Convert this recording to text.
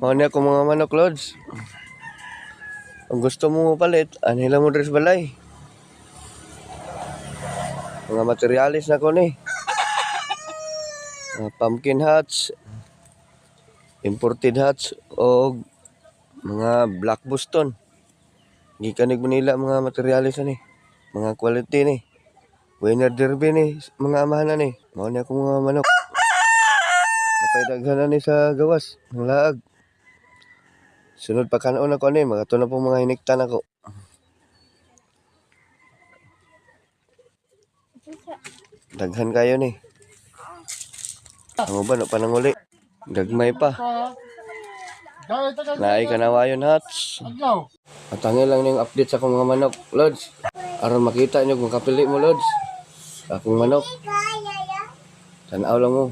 Mao ni ako mga manok, Lods. Kung gusto mo palit, anhila mo dres balay. Mga materialis na ko ni. Mga pumpkin hats, imported hats, o mga Black Boston. Gikanig Manila mga materialis na ni. Mga quality ni. Winner Derby ni, mga amahan na ni. Mao ni ako mga manok. Napaidaghan na ni sa gawas, ng laag. Sunod pa kanon ako ni, mga to na po mga hiniktan ako. Daghan kayo ni. Ano ba, no pananguli? Dagmay pa. Naay kanawayon hats. Matangil lang yung update sa akong mga manok, Lods. Aron makita nyo kung kapili mo, Lods. Akong manok. Tanaw lang mo.